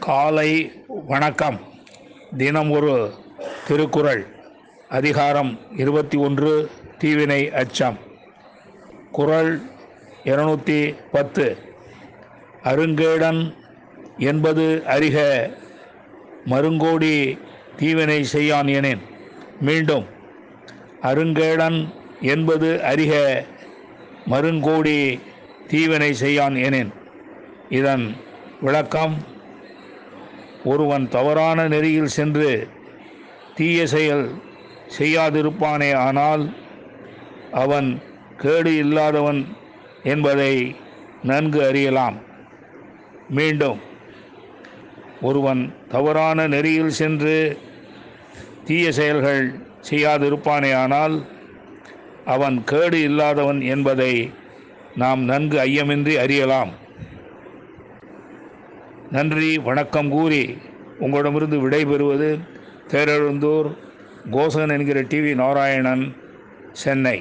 காலை வணக்கம். தினம் ஒரு திருக்குறள். அதிகாரம் 21. தீவினை அச்சம். குறள் 210. அருங்கேடன் என்பது அறிக, மருங்கோடி தீவினை செய்யான் எனின். மீண்டும், அருங்கேடன் என்பது அறிக, மருங்கோடி தீவினை செய்யான் எனின். இதன் விளக்கம்: ஒருவன் தவறான நெறியில் சென்று தீய செயல் செய்யாதிருப்பானே ஆனால் அவன் கேடு இல்லாதவன் என்பதை நன்கு அறியலாம். மீண்டும், ஒருவன் தவறான நெறியில் சென்று தீய செயல்கள் செய்யாதிருப்பானே ஆனால் அவன் கேடு இல்லாதவன் என்பதை நாம் நன்கு ஐயமின்றி அறியலாம். நன்றி, வணக்கம் கூறி உங்களிடமிருந்து விடைபெறுவது தேரெழுந்தூர் கோசன் என்கிற டிவி நாராயணன், சென்னை.